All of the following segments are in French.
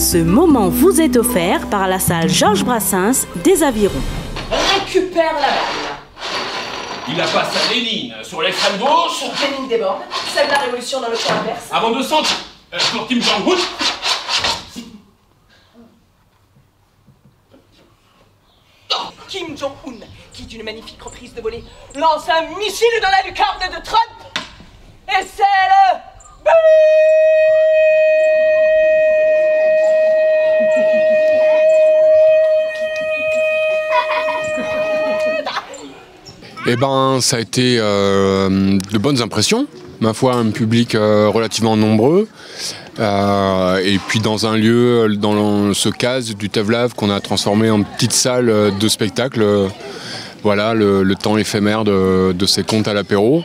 Ce moment vous est offert par la salle Georges Brassens des Avirons. Récupère la balle. Il a pas sa Lénine sur l'extrême gauche. Lénine déborde. Sème la révolution dans le camp adverse. Avant de centre, pour Kim Jong-un. Kim Jong-un, qui d'une magnifique reprise de volée, lance un missile dans la lucarne de Trump. Et c'est le but. Eh ben, ça a été de bonnes impressions. Ma foi, un public relativement nombreux. Et puis dans un lieu, dans ce case du Tevlav qu'on a transformé en petite salle de spectacle. Voilà, le temps éphémère de ces contes à l'apéro.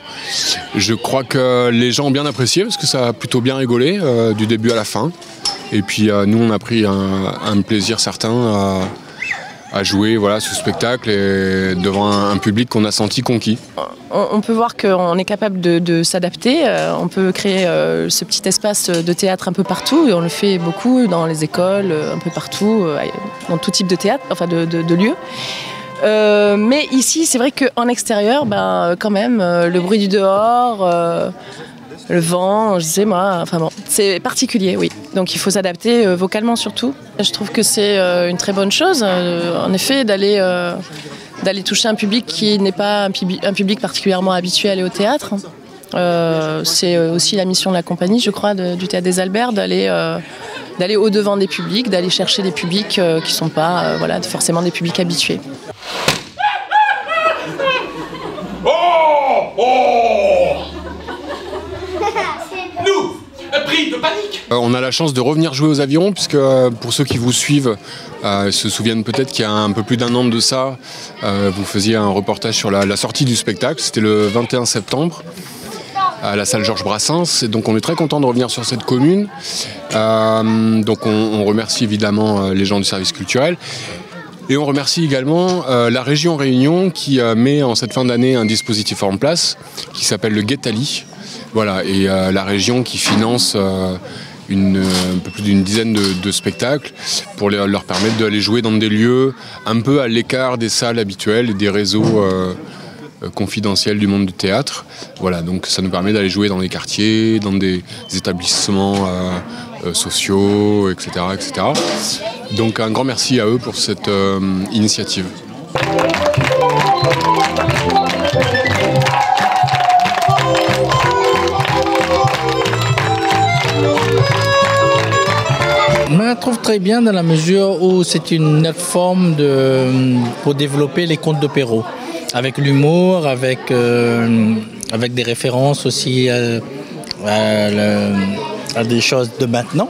Je crois que les gens ont bien apprécié parce que ça a plutôt bien rigolé du début à la fin. Et puis nous, on a pris un plaisir certain à jouer voilà, ce spectacle et devant un public qu'on a senti conquis. On peut voir qu'on est capable de s'adapter, on peut créer ce petit espace de théâtre un peu partout et on le fait beaucoup dans les écoles, un peu partout, dans tout type de théâtre, enfin de lieux. Mais ici, c'est vrai qu'en extérieur, quand même, le bruit du dehors, le vent, je sais moi, enfin bon, c'est particulier, oui. Donc il faut s'adapter vocalement surtout. Je trouve que c'est une très bonne chose, en effet, d'aller toucher un public qui n'est pas un public particulièrement habitué à aller au théâtre. C'est aussi la mission de la compagnie, je crois, du Théâtre des Alberts, d'aller au-devant des publics, d'aller chercher des publics qui ne sont pas voilà, forcément des publics habitués. Pris de panique. On a la chance de revenir jouer aux Avirons puisque pour ceux qui vous suivent se souviennent peut-être qu'il y a un peu plus d'un an de ça, vous faisiez un reportage sur la sortie du spectacle. C'était le 21 septembre à la salle Georges Brassens. Et donc on est très content de revenir sur cette commune. Donc on remercie évidemment les gens du service culturel. Et on remercie également la région Réunion qui met en cette fin d'année un dispositif en place qui s'appelle le Guettali. Voilà, et la région qui finance un peu plus d'une dizaine de spectacles pour leur permettre d'aller jouer dans des lieux un peu à l'écart des salles habituelles et des réseaux confidentiels du monde du théâtre. Voilà, donc ça nous permet d'aller jouer dans des quartiers, dans des établissements sociaux, etc., etc. Donc un grand merci à eux pour cette initiative. Je la trouve très bien dans la mesure où c'est une autre forme pour développer les contes d'opéra. Avec l'humour, avec des références aussi à des choses de maintenant.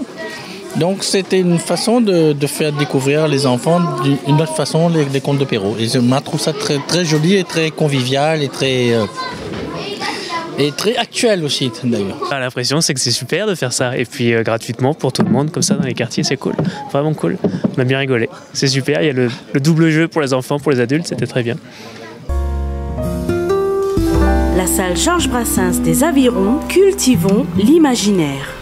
Donc c'était une façon de faire découvrir les enfants d'une autre façon les contes d'opéra. Et je trouve ça très, très joli et très convivial et très actuel aussi d'ailleurs. L'impression c'est que c'est super de faire ça et puis gratuitement pour tout le monde comme ça dans les quartiers, c'est cool, vraiment cool. On a bien rigolé, c'est super, il y a le double jeu pour les enfants, pour les adultes, c'était très bien. La salle Georges Brassens des Avirons, cultivons l'imaginaire.